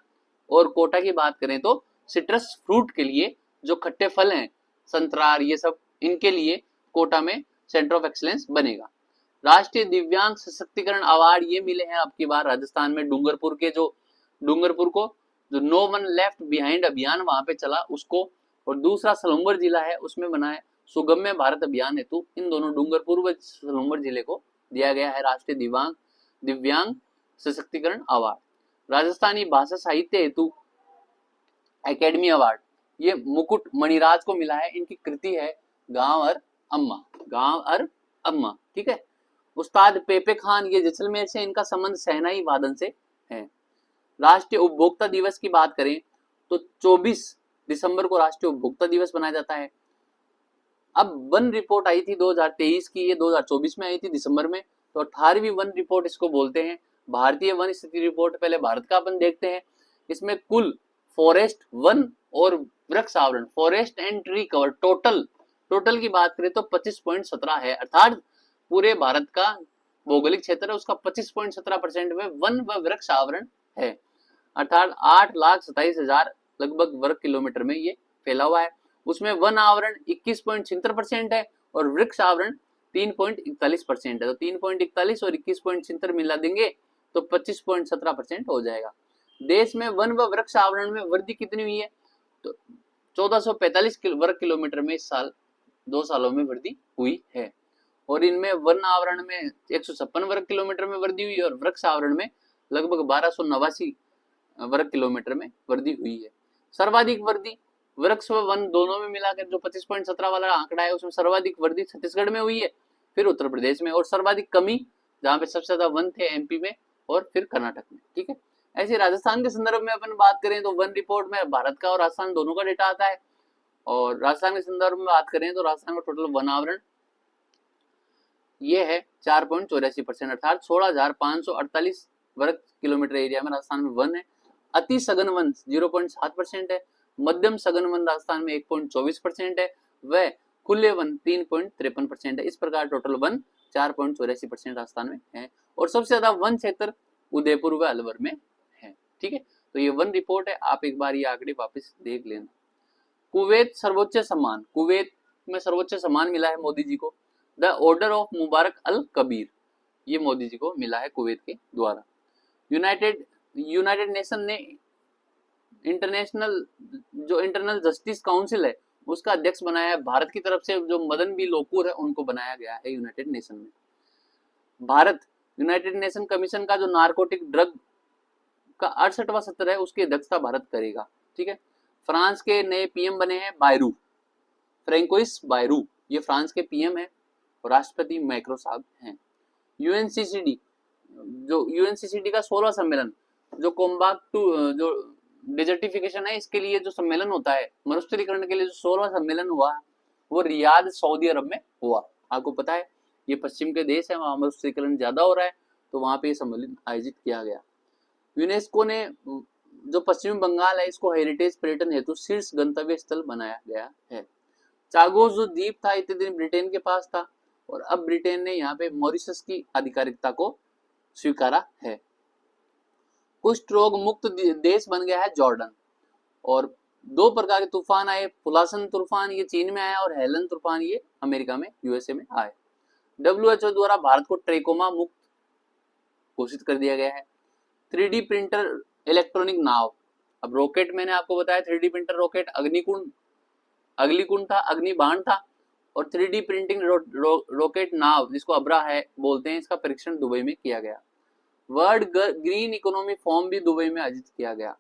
और कोटा की बात करें तो सिट्रस फ्रूट के लिए, जो खट्टे फल हैं, संतरार, ये सब, इनके लिए कोटा में सेंटर ऑफ एक्सीलेंस बनेगा। राष्ट्रीय दिव्यांग सशक्तिकरण अवार्ड ये मिले हैं अब की बार राजस्थान में, डूंगरपुर को जो नो वन लेफ्ट बिहाइंड अभियान वहां पे चला उसको, और दूसरा सलूम्बर जिला है उसमें बना है सुगम्य भारत अभियान हेतु। इन दोनों डूंगरपुर व सलूम्बर जिले को दिया गया है राष्ट्रीय दिव्यांग सशक्तिकरण अवार्ड। राजस्थानी भाषा साहित्य हेतु एकेडमी अवार्ड ये मुकुट मणिराज को मिला है। इनकी कृति है गांव और अम्मा। ठीक है। उस्ताद पेपे खान ये जैसलमेर से, इनका संबंध शहनाई वादन से है। राष्ट्रीय उपभोक्ता दिवस की बात करें तो 24 दिसंबर को राष्ट्रीय उपभोक्ता दिवस मनाया जाता है। अब वन रिपोर्ट आई थी 2023 की, ये 2024 में आई थी दिसंबर में, तो 18वीं वन रिपोर्ट इसको बोलते हैं। भारतीय वन स्थिति रिपोर्ट, पहले भारत का अपन देखते हैं। इसमें कुल फॉरेस्ट, वन और वृक्ष आवरण, forest and tree cover total की बात करें तो 25.17 है, अर्थात पूरे भारत का भौगोलिक क्षेत्र है उसका 25.17% में वन व वृक्ष आवरण है, अर्थात 8,27,000 लगभग वर्ग किलोमीटर में ये फैला हुआ है। उसमें वन आवरण 21.76% है और वृक्ष आवरण 3.41% है। तो 3.41 और 21.76 मिला देंगे तो 25.17% हो जाएगा। देश में वन व वृक्ष आवरण में वृद्धि कितनी हुई है तो 1445 वर्ग किलोमीटर में इस साल 2 सालों में वृद्धि हुई है। और इनमें वन आवरण में 156 वर्ग किलोमीटर में वृद्धि हुई और वृक्ष आवरण में लगभग 1289 वर्ग किलोमीटर में वृद्धि हुई है। सर्वाधिक वृद्धि वृक्ष व वन दोनों में मिलाकर जो 25.17 वाला आंकड़ा है उसमें सर्वाधिक वृद्धि छत्तीसगढ़ में हुई है, फिर उत्तर प्रदेश में, और सर्वाधिक कमी जहाँ पे सबसे ज्यादा वन थे एमपी में और फिर कर्नाटक में। ठीक है। ऐसे राजस्थान के संदर्भ में अपन बात करें तो वन रिपोर्ट में भारत का और राजस्थान दोनों का डेटा आता है। और राजस्थान के संदर्भ में बात करें तो राजस्थान का टोटल वन आवरण ये है 4.84%, अर्थात 16,548 वर्ग किलोमीटर एरिया में राजस्थान में वन है। अति सघन वन 0.7% है, मध्यम सघन वन राजस्थान में 1.24% है, व खुले वन 3.53% है। इस प्रकार टोटल वन 4.84% राजस्थान में है और सबसे ज्यादा वन क्षेत्र उदयपुर व अलवर में है। ठीक है। तो ये वन रिपोर्ट है, आप एक बार ये आंकड़े वापस देख लेना। कुवैत सर्वोच्च सम्मान, कुवैत में सर्वोच्च सम्मान मिला है मोदी जी को, द ऑर्डर ऑफ मुबारक अल कबीर, ये मोदी जी को मिला है कुवैत के द्वारा। यूनाइटेड नेशन ने इंटरनल जस्टिस काउंसिल है उसका अध्यक्ष बनाया है भारत की तरफ से, जो मदन बी लोकुर है उनको बनाया गया है यूनाइटेड नेशन में। भारत यूनाइटेड नेशन कमीशन का जो नारकोटिक ड्रग का 68वां सत्र है उसकी अध्यक्षता भारत करेगा। ठीक है। फ्रांस के नए पीएम बने हैं बायरू, फ्रेंकोइस बायरू, ये फ्रांस के पीएम है और राष्ट्रपति मैक्रो साहब हैं। यूएनसीसीडी का 16वां सम्मेलन जो कॉम्बैट टू जो डिजर्टिफिकेशन है इसके लिए जो सम्मेलन होता है, मरुस्थलीकरण के लिए जो 16वां सम्मेलन हुआ वो रियाद सऊदी अरब में हुआ। आपको पता है ये पश्चिम के देश है, वहां मरुस्थलीकरण ज्यादा हो रहा है तो वहां पे ये सम्मेलन आयोजित किया गया। यूनेस्को ने जो पश्चिमी बंगाल है इसको हेरिटेज पर्यटन हेतु शीर्ष गंतव्य स्थल बनाया गया है। चागोस जो द्वीप था इतने दिन ब्रिटेन के पास था और अब ब्रिटेन ने यहाँ पे मॉरिशस की आधिकारिकता को स्वीकारा है। कुष्ठ रोग मुक्त देश बन गया है जॉर्डन। और 2 प्रकार के तूफान आए, पुलासन तूफान ये चीन में आया और हेलन तूफान ये अमेरिका में यूएसए में आए। WHO द्वारा भारत को ट्रेकोमा मुक्त घोषित कर दिया गया है। 3D प्रिंटर इलेक्ट्रॉनिक नाव, अब रॉकेट मैंने आपको बताया 3D प्रिंटर रॉकेट अग्निकुंड था, अग्निबाण था, और 3D प्रिंटिंग रॉकेट नाव जिसको अब्रा है बोलते हैं, इसका परीक्षण दुबई में किया गया। वर्ल्ड ग्रीन इकोनॉमी फॉर्म भी दुबई में आयोजित किया गया।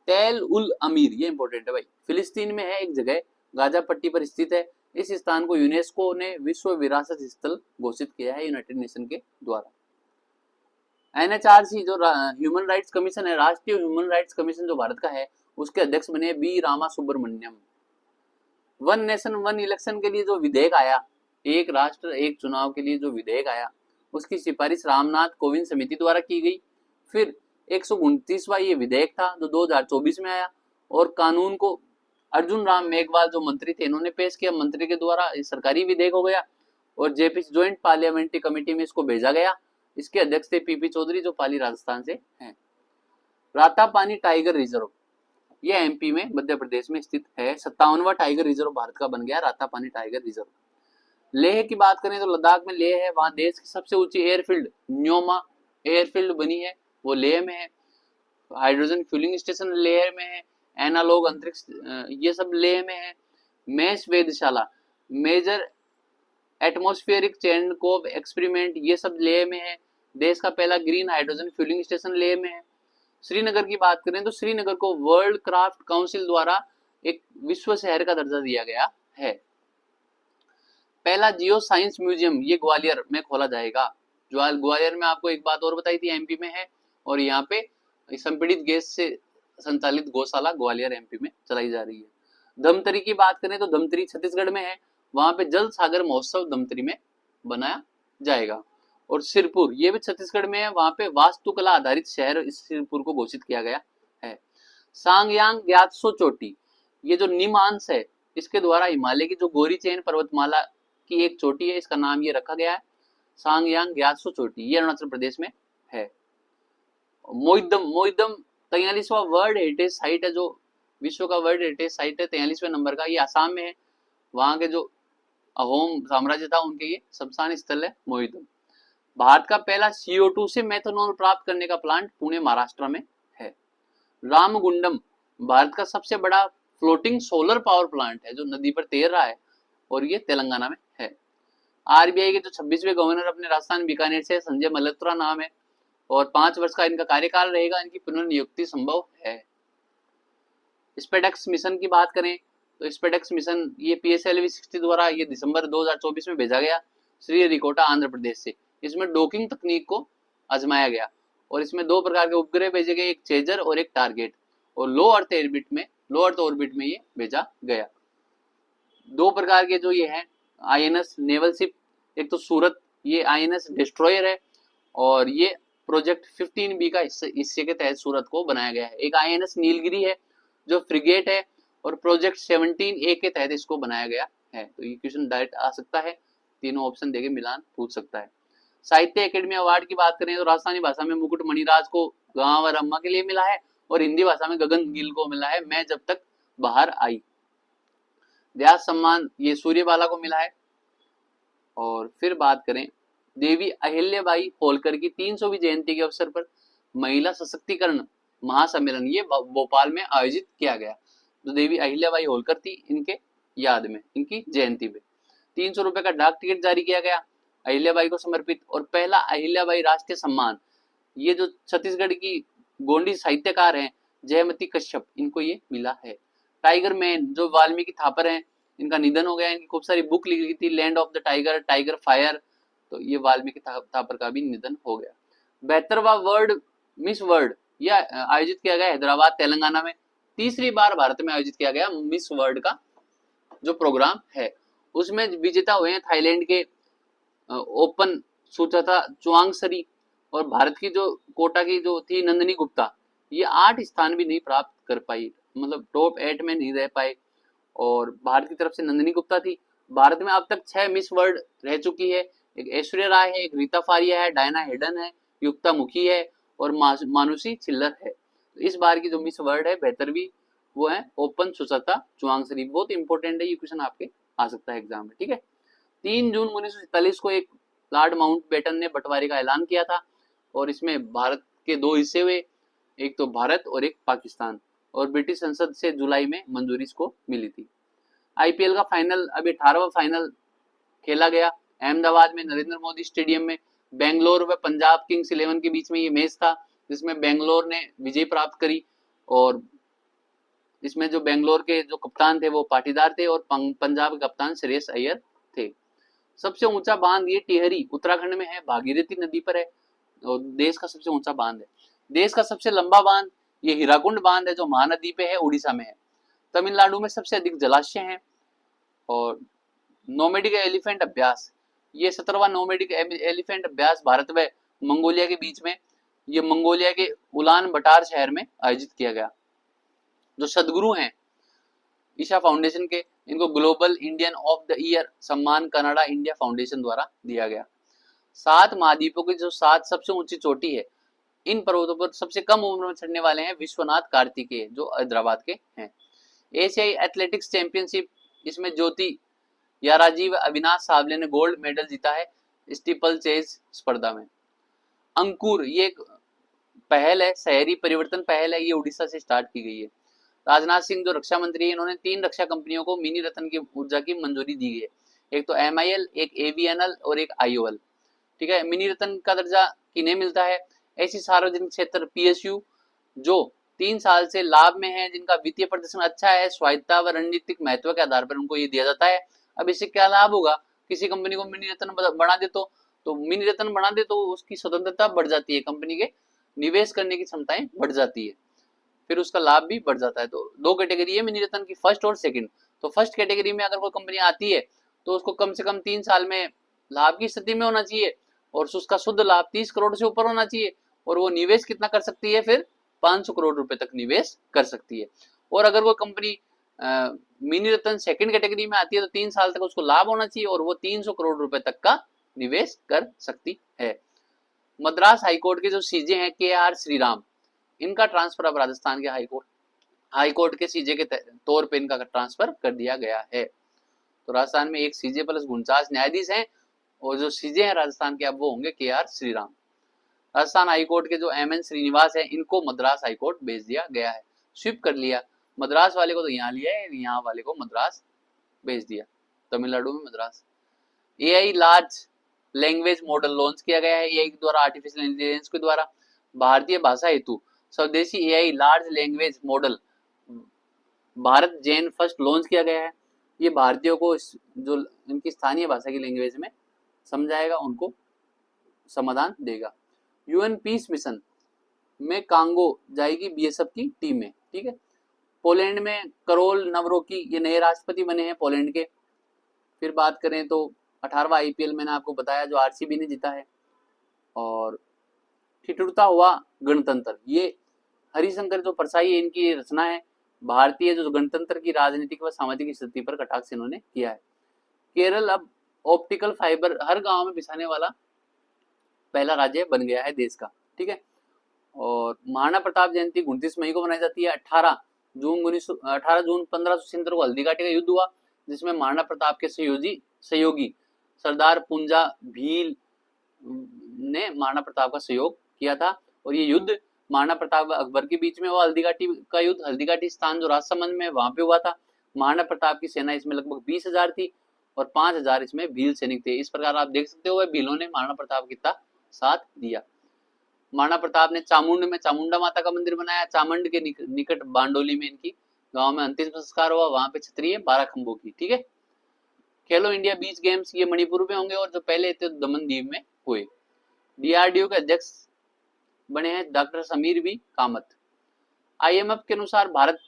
तेल उल अमीर ये इंपॉर्टेंट है भाई, फिलिस्तीन में है एक जगह, गाजा पट्टी पर स्थित है। इस स्थान को यूनेस्को ने विश्व विरासत स्थल घोषित किया है यूनाइटेड नेशन के द्वारा। NHRC जो ह्यूमन राइट्स कमीशन है, राष्ट्रीय ह्यूमन राइट्स कमीशन जो भारत का है, उसके अध्यक्ष बने B Rama Subramaniam. One nation one election के लिए जो विधेयक आया, एक राष्ट्र एक चुनाव के लिए जो विधेयक आया, उसकी सिफारिश रामनाथ कोविंद समिति द्वारा की गई। फिर 129वां ये विधेयक था जो 2024 में आया और कानून को अर्जुन राम मेघवाल जो मंत्री थे इन्होंने पेश किया, मंत्री के द्वारा सरकारी विधेयक हो गया और जेपी ज्वाइंट पार्लियामेंट्री कमेटी में इसको भेजा गया। इसके अध्यक्ष थे पीपी चौधरी जो पाली राजस्थान से हैं। रातापानी टाइगर रिजर्व ये एमपी में मध्य प्रदेश में स्थित है। 57वां टाइगर रिजर्व भारत का बन गया रातापानी टाइगर रिजर्व। लेह की बात करें तो लद्दाख में लेह है, वहां देश की सबसे ऊंची एयरफील्ड न्योमा एयरफील्ड बनी है, वो लेह में है। हाइड्रोजन फ्यूलिंग स्टेशन लेह में है, एनालॉग अंतरिक्ष ये सब लेह में है। मेष वेधशाला मेजर एटमॉस्फेरिक चेरनोव एक्सपेरिमेंट ये सब लेह में है। देश का पहला green hydrogen fuelling station Leh में है। श्रीनगर की बात करें तो श्रीनगर को वर्ल्ड क्राफ्ट काउंसिल द्वारा एक विश्व शहर का दर्जा दिया गया है। पहला जियो साइंस म्यूजियम ये ग्वालियर में खोला जाएगा। ग्वालियर में आपको एक बात और बताई थी, एमपी में है, और यहाँ पे संपीड़ित गैस से संचालित गौशाला ग्वालियर एमपी में चलाई जा रही है। धमतरी की बात करें तो धमतरी छत्तीसगढ़ में है, वहां पे जल सागर महोत्सव धमतरी में बनाया जाएगा। और सिरपुर ये भी छत्तीसगढ़ में है, वहां पे वास्तुकला आधारित शहर इस सिरपुर को घोषित किया गया है। सांगयांग ग्यात्सो चोटी ये जो निमांस है इसके द्वारा हिमालय की जो गोरी चैन पर्वतमाला की एक चोटी है, इसका नाम ये रखा गया है सांगयांग ग्यात्सो चोटी, ये अरुणाचल प्रदेश में है। मोइदम मोइदम 43वां वर्ल्ड हेरिटेज साइट है, जो विश्व का वर्ल्ड हेरिटेज साइट है 43वें नंबर का, ये आसाम में है। वहां के जो अहोम साम्राज्य था उनके ये शमशान स्थल है मोइदम। भारत का पहला CO2 से मेथनॉल प्राप्त करने का प्लांट पुणे महाराष्ट्र में है। रामगुंडम भारत का सबसे बड़ा फ्लोटिंग सोलर पावर प्लांट है जो नदी पर तैर रहा है, और ये तेलंगाना में है। आरबीआई के जो 26वें गवर्नर अपने राजस्थान बीकानेर से संजय मल्होत्रा नाम है, और 5 वर्ष का इनका कार्यकाल रहेगा, इनकी पुनर्नियुक्ति संभव है। स्पेडेक्स मिशन की बात करें तो स्पेडेक्स मिशन ये PSLV-60 द्वारा ये दिसंबर 2024 में भेजा गया श्रीहरिकोटा आंध्र प्रदेश से। इसमें डॉकिंग तकनीक को आजमाया गया, और इसमें 2 प्रकार के उपग्रह भेजे गए, एक चेजर और एक टारगेट, और लो अर्थ ऑर्बिट में ये भेजा गया। 2 प्रकार के जो ये है INS नेवल शिप, एक तो सूरत ये INS डिस्ट्रॉयर है, और ये प्रोजेक्ट 15B का हिस्से के तहत सूरत को बनाया गया है। एक INS नीलगिरी है जो फ्रिगेट है, और प्रोजेक्ट 17A के तहत इसको बनाया गया है। तो ये क्वेश्चन डायरेक्ट आ सकता है, तीनों ऑप्शन देके मिलान पूछ सकता है। साहित्य अकेडमी अवार्ड की बात करें तो राजस्थानी भाषा में मुकुट मणिराज को गांव और अम्मा के लिए मिला है, और हिंदी भाषा में गगन गिल को मिला है मैं जब तक बाहर आई। व्यास सम्मान ये सूर्यबाला को मिला है। और फिर बात करें देवी अहिल्याबाई होलकर की 300वीं जयंती के अवसर पर महिला सशक्तिकरण महासम्मेलन ये भोपाल में आयोजित किया गया। तो देवी अहिल्याबाई होलकर थी, इनके याद में इनकी जयंती पे 300 रुपए का डाक टिकट जारी किया गया अहिल्याबाई को समर्पित। और पहला अहिल्याबाई राष्ट्रीय सम्मान ये जो छत्तीसगढ़ की गोंडी साहित्यकार हैं जयमती कश्यप, इनको ये मिला है। टाइगर मैन जो वाल्मीकि थापर हैं, इनका निधन हो गया। इनकी खूब सारी बुक लिखी थी, land of the tiger, tiger fire, तो ये वाल्मीकि थापर का भी निधन हो गया। 72वां वर्ल्ड मिस वर्ल्ड यह आयोजित किया गया हैदराबाद तेलंगाना में। तीसरी बार भारत में आयोजित किया गया मिस वर्ल्ड का जो प्रोग्राम है, उसमें विजेता हुए हैं थाईलैंड के ओपन सुचेता चुआंगसरी, और भारत की जो कोटा की जो थी नंदिनी गुप्ता, ये 8 स्थान भी नहीं प्राप्त कर पाई, मतलब टॉप 8 में नहीं रह पाए। और भारत की तरफ से नंदिनी गुप्ता थी। भारत में अब तक 6 मिस वर्ल्ड रह चुकी है, एक ऐश्वर्या राय है, एक रीता फारिया है, डायना हेडन है, युक्ता मुखी है, और मानुषी छिल्लर है। तो इस बार की जो मिस वर्ल्ड है 72वीं वो है ओपन सुचेता चुआंगसरी। बहुत इंपॉर्टेंट है, ये क्वेश्चन आपके आ सकता है एग्जाम में, ठीक है। 3 जून 1947 को एक लॉर्ड माउंटबेटन ने बंटवारे का ऐलान किया था, और इसमें भारत के 2 हिस्से हुए, एक तो भारत और एक पाकिस्तान, और ब्रिटिश संसद से जुलाई में मंजूरी इसको मिली थी। IPL का फाइनल अभी 18वां फाइनल खेला गया अहमदाबाद में नरेंद्र मोदी स्टेडियम में। बेंगलोर व पंजाब किंग्स 11 के बीच में ये मैच था, जिसमें बेंगलोर ने विजय प्राप्त करी, और इसमें जो बेंगलोर के जो कप्तान थे वो पाटीदार थे, और पंजाब के कप्तान श्रेयस अय्यर थे। सबसे ऊंचा बांध ये टिहरी उत्तराखंड में है, भागीरथी नदी पर है, और देश का सबसे ऊंचा बांध है। देश का सबसे लंबा बांध ये हीराकुंड बांध है जो महानदी पे है, उड़ीसा में है। तमिलनाडु में सबसे अधिक जलाशय हैं। और नोमैडिक एलिफेंट अभ्यास ये 17वां नोमैडिक एलिफेंट अभ्यास भारत व मंगोलिया के बीच में, ये मंगोलिया के उलान बटार शहर में आयोजित किया गया। जो सदगुरु हैं ईशा फाउंडेशन के, इनको global Indian of the year सम्मान कनाडा इंडिया फाउंडेशन द्वारा दिया गया। 7 महाद्वीपों की जो 7 सबसे ऊंची चोटी है, इन पर्वतों पर सबसे कम उम्र में चढ़ने वाले हैं विश्वनाथ कार्तिकेय जो हैदराबाद के हैं। एशियाई एथलेटिक्स चैंपियनशिप, इसमें ज्योति या राजीव अविनाश सावले ने गोल्ड मेडल जीता है स्टीपल चेज स्पर्धा में। अंकुर ये एक पहल है, शहरी परिवर्तन पहल है, ये उड़ीसा से स्टार्ट की गई है। राजनाथ सिंह जो रक्षा मंत्री है, इन्होंने 3 रक्षा कंपनियों को मिनी रतन की ऊर्जा की मंजूरी दी है। एक तो MIL, एक AVNL और एक IOL, ठीक है। मिनी रत्न का दर्जा किन्हें मिलता है? ऐसी सार्वजनिक क्षेत्र PSU जो 3 साल से लाभ में है, जिनका वित्तीय प्रदर्शन अच्छा है, स्वायत्ता व रणनीतिक महत्व के आधार पर उनको ये दिया जाता है। अब इससे क्या लाभ होगा? किसी कंपनी को मिनी रत्न बना दे तो मिनी रत्न बना दे तो उसकी स्वतंत्रता बढ़ जाती है, कंपनी के निवेश करने की क्षमताएं बढ़ जाती है, फिर उसका लाभ भी बढ़ जाता है। तो दो कैटेगरी है मिनी रत्न की, फर्स्ट और सेकंड। तो फर्स्ट कैटेगरी में अगर कोई कंपनी आती है तो उसको कम से कम 3 साल में लाभ की स्थिति में होना चाहिए और उसका शुद्ध लाभ 30 करोड़ से ऊपर होना चाहिए, और वो निवेश कितना कर सकती है? फिर 500 करोड़ रुपए तक निवेश कर सकती है। और अगर वो कंपनी मिनी रत्न सेकंड कैटेगरी में आती है तो 3 साल तक उसको लाभ होना चाहिए और वो 300 करोड़ रुपए तक का निवेश कर सकती है। मद्रास हाईकोर्ट के जो सीजे हैं KR श्रीराम, इनका ट्रांसफर अब राजस्थान के हाईकोर्ट के सीजे के तौर पे इनका ट्रांसफर कर दिया गया है। तो राजस्थान में एक सीजे प्लस 49 न्यायाधीश हैं और जो सीजे हैं राजस्थान के अब वो होंगे KR श्रीराम। राजस्थान हाईकोर्ट के जो MN श्रीनिवास है, इनको मद्रास हाईकोर्ट भेज दिया गया है, स्विप कर लिया। मद्रास वाले को तो यहाँ लिया है, यहाँ वाले को मद्रास भेज दिया, तमिलनाडु में Madras. AI large language model launch किया गया है AI के द्वारा, आर्टिफिशियल इंटेलिजेंस के द्वारा। भारतीय भाषा हेतु स्वदेशी AI large language model Bharat Jain first launch किया गया है। ये भारतीयों को जो इनकी स्थानीय भाषा की लैंग्वेज में समझाएगा, उनको समाधान देगा। UN पीस मिशन में कांगो जाएगी BSF की टीम में, ठीक है। पोलैंड में करोल नवरोकी ये नए राष्ट्रपति बने हैं पोलैंड के। फिर बात करें तो 18वां IPL मैंने आपको बताया जो RCB ने जीता है। और ठिठुरता हुआ गणतंत्र, ये हरिशंकर जो परसाई इनकी रचना है। भारतीय जो गणतंत्र की राजनीतिक व सामाजिक स्थिति पर कटाक्ष इन्होंने किया है। केरल अब ऑप्टिकल फाइबर हर गांव में बिछाने वाला पहला राज्य बन गया है देश का, ठीक है। और महाराणा प्रताप जयंती 29 मई को मनाई जाती है। 18 जून 1576 को हल्दीघाटी का युद्ध हुआ, जिसमें महाराणा प्रताप के सहयोगी सरदार पुंजा भील ने महाराणा प्रताप का सहयोग किया था। और ये युद्ध महाराणा प्रताप व अकबर के बीच में हुआ, हल्दीघाटी का युद्ध। हल्दीघाटी स्थान जो राजसमंद में वहां पे हुआ था। महाराणा प्रताप की सेना इसमें लगभग 20,000 थी और 5,000 इसमें भील सैनिक थे। इस प्रकार आप देख सकते हो भीलों ने महाराणा प्रताप कितना साथ दिया। महाराणा प्रताप ने चामुंड में चामुंडा माता का मंदिर बनाया। चामुंड के निकट बांडोली में इनकी गांव में अंतिम संस्कार हुआ, वहां पे छतरी है 12 खंभों की, ठीक है। खेलो इंडिया बीच गेम्स ये मणिपुर में होंगे और जो पहले थे दमन दीव में हुए। DRDO के अध्यक्ष बने हैं doctor Sameer B Kamath. IMF के अनुसार भारत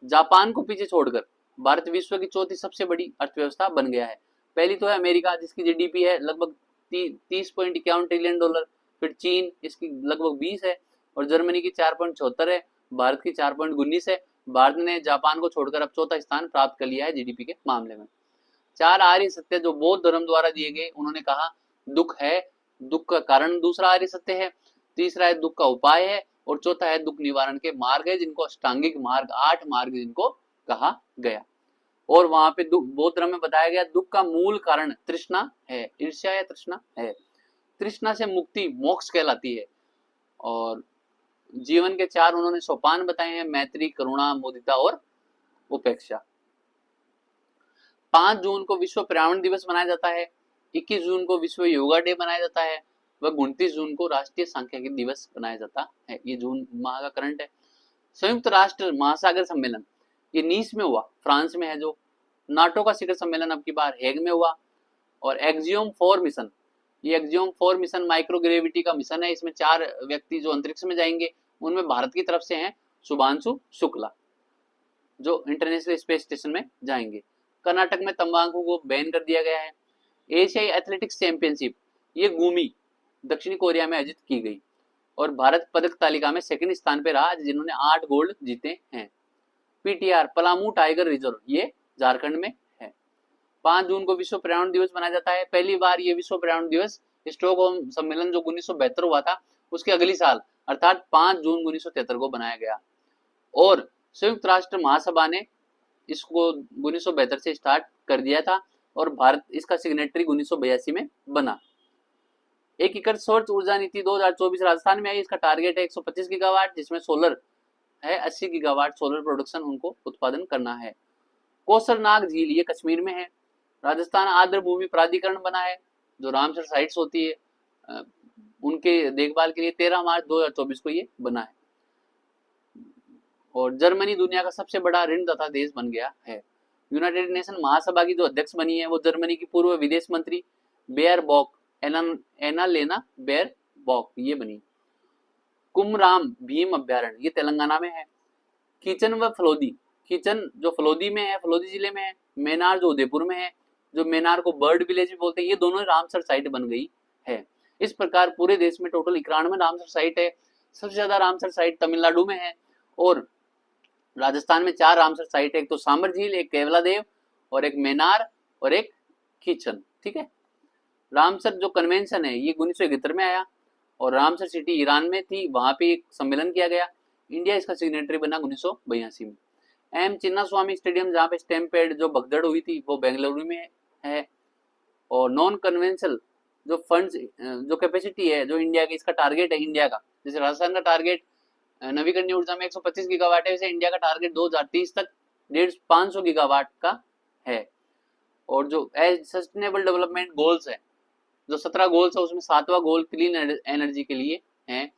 जापान को पीछे छोड़कर भारत विश्व की चौथी सबसे बड़ी अर्थव्यवस्था बन गया है। पहली तो है अमेरिका जिसकी GDP है लगभग 30.51 ट्रिलियन डॉलर। फिर चीन इसकी लगभग 20 है और जर्मनी की 4.74 है। भारत की 4.19 है। भारत ने जापान को छोड़कर अब चौथा स्थान प्राप्त कर लिया है GDP के मामले में। 4 आर्य सत्य जो बौद्ध धर्म द्वारा दिए गए, उन्होंने कहा दुख है, दुख का कारण दूसरा आर्य सत्य है, तीसरा है दुख का उपाय है और चौथा है दुख निवारण के मार्ग है, जिनको अष्टांगिक मार्ग 8 मार्ग जिनको कहा गया। और वहां पे बौद्ध धर्म में बताया गया दुख का मूल कारण तृष्णा है, ईर्ष्या या तृष्णा है। तृष्णा से मुक्ति मोक्ष कहलाती है। और जीवन के 4 उन्होंने सोपान बताए हैं, मैत्री, करुणा, मुदिता और उपेक्षा। 5 जून को विश्व पर्यावरण दिवस मनाया जाता है। 21 जून को विश्व योगा डे मनाया जाता है व 29 जून को राष्ट्रीय सांख्यिकी दिवस मनाया जाता है। ये जून माह का करंट है। संयुक्त राष्ट्र महासागर सम्मेलन ये नीस में हुआ, फ्रांस में है। जो नाटो का शिखर सम्मेलन अब की बार हेग में हुआ। और एक्सियोम 4 मिशन, ये एक्सियोम 4 मिशन माइक्रोग्रेविटी का मिशन है। इसमें 4 व्यक्ति जो अंतरिक्ष में जाएंगे, उनमें भारत की तरफ से हैं शुभांशु शुक्ला जो इंटरनेशनल स्पेस स्टेशन में जाएंगे। कर्नाटक में तंबाकू को बैन कर दिया गया है। एशियाई एथलेटिक्स चैंपियनशिप ये गुमी दक्षिणी कोरिया में आयोजित की गई और भारत पदक तालिका में सेकंड स्थान पे रहा, जिन्होंने 8 गोल्ड जीते हैं। PTR पलामू टाइगर रिजर्व ये झारखंड में है। 5 जून को विश्व पर्यावरण दिवस मनाया जाता है। पहली बार ये विश्व पर्यावरण दिवस स्टॉकहोम सम्मेलन जो 1972 हुआ था उसके अगली साल अर्थात 5 जून 1973 को बनाया गया। और संयुक्त राष्ट्र महासभा ने इसको 1972 से स्टार्ट कर दिया था और भारत इसका सिग्नेटरी 1982 में बना। एकीकृत सौर ऊर्जा नीति 2024 राजस्थान में आई। इसका टारगेट है 125 गीगावाट, जिसमें सोलर है 80 गीगावाट सोलर प्रोडक्शन उनको उत्पादन करना है। कोसरनाग झील ये कश्मीर में है। राजस्थान आर्द्र भूमि प्राधिकरण बना है, जो रामसर साइट्स होती है उनके देखभाल के लिए 13 मार्च 2024 को ये बना है। और जर्मनी दुनिया का सबसे बड़ा ऋणदाता देश बन गया है। यूनाइटेड नेशन महासभा की जो अध्यक्ष बनी है वो जर्मनी की पूर्व विदेश मंत्री बेयरबॉक, एनालेना बेयरबॉक ये बनी। कुमराम भीम अभ्यारण्य ये तेलंगाना में है। किचन व फलोदी, किचन जो फलोदी में है, फलोदी जिले में है, मेनार जो उदयपुर में है, जो मेनार को बर्ड विलेज भी बोलते हैं, ये दोनों रामसर साइट बन गई है। इस प्रकार पूरे देश में टोटल 91 रामसर साइट है। सबसे ज्यादा रामसर साइट तमिलनाडु में है और राजस्थान में 4 रामसर साइट है, एक तो सांबर झील, एक केवलादेव और एक मेनार और एक किचन। ठीक है। रामसर जो कन्वेंशन है ये 1971 में आया और रामसर सिटी ईरान में थी, वहां पे एक सम्मेलन किया गया। इंडिया इसका सिग्नेटरी बना 1982 में। एम चिन्नास्वामी स्टेडियम जहाँ पे स्टैम्प पैड जो भगदड़ हुई थी वो बेंगलुरु में है। और नॉन कन्वेंशनल जो फंड्स जो कैपेसिटी है जो इंडिया की, इसका टारगेट है इंडिया का, जैसे राजस्थान का टारगेट नवीकरणीय ऊर्जा में 125 गीगावाट है, वैसे इंडिया का टारगेट 2030 तक 500 गीगावाट का है। और जो सस्टेनेबल डेवलपमेंट गोल्स है, जो 17 गोल्स है उसमें 7वां गोल क्लीन एनर्जी के लिए है,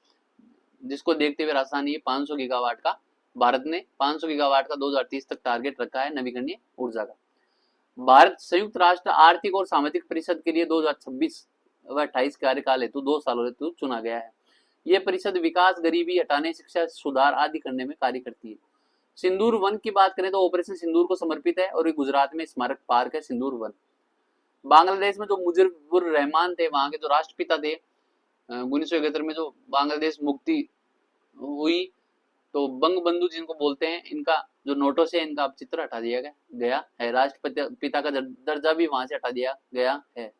जिसको देखते हुए राजस्थान ये 500 गीगावाट का, भारत ने 500 गीगावाट का 2030 तक टारगेट रखा है नवीकरणीय ऊर्जा का। भारत संयुक्त राष्ट्र आर्थिक और सामाजिक परिषद के लिए 2026 व 28 कार्यकाल हेतु 2 सालों हेतु चुना गया है। यह परिषद विकास, गरीबी हटाने, शिक्षा सुधार आदि करने में कार्य करती है। सिंदूर वन की बात करें तो ऑपरेशन सिंदूर को समर्पित है और ये गुजरात में स्मारक पार्क है सिंदूर वन। बांग्लादेश में जो मुजीबुर रहमान थे, वहां के जो राष्ट्रपिता थे, 1971 में जो बांग्लादेश मुक्ति हुई तो बंग बंधु जिनको बोलते हैं, इनका जो नोटों से इनका अब चित्र हटा दिया गया है। राष्ट्रपिता का दर्जा भी वहां से हटा दिया गया है।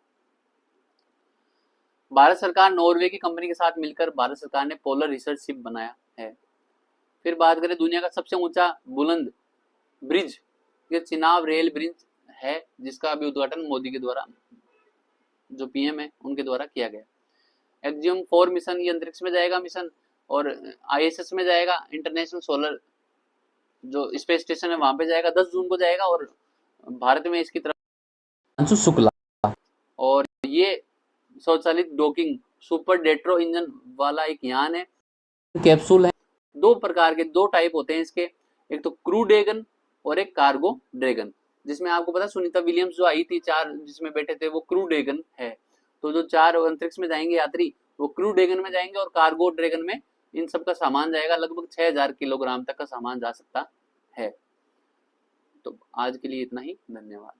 भारत सरकार नॉर्वे की कंपनी के साथ मिलकर भारत सरकार ने पोलर रिसर्च शिप बनाया है। फिर बात करें दुनिया का सबसे ऊंचा बुलंद ब्रिज, ये चिनाब रेल ब्रिज है, जिसका अभी उद्घाटन मोदी के द्वारा, जो पीएम है उनके द्वारा किया गया। एक्जियम 4 मिशन ये अंतरिक्ष में जाएगा मिशन, और आईएसएस में जाएगा, इंटरनेशनल सोलर जो स्पेस स्टेशन है वहां पे जाएगा, 10 जून को जाएगा। और भारत में इसकी तरफ अंशु शुक्ला, और ये स्वचालित डॉकिंग सुपर डेट्रो इंजन वाला एक यान है, कैप्सूल है। 2 प्रकार के 2 टाइप होते हैं इसके, एक तो क्रू ड्रैगन और एक कार्गो ड्रैगन, जिसमें आपको पता सुनीता विलियम्स जो आई थी 4 जिसमें बैठे थे वो क्रू ड्रैगन है। तो जो 4 अंतरिक्ष में जाएंगे यात्री वो क्रू ड्रैगन में जाएंगे, और कार्गो ड्रैगन में इन सब का सामान जाएगा, लगभग 6000 किलोग्राम तक का सामान जा सकता है। तो आज के लिए इतना ही, धन्यवाद।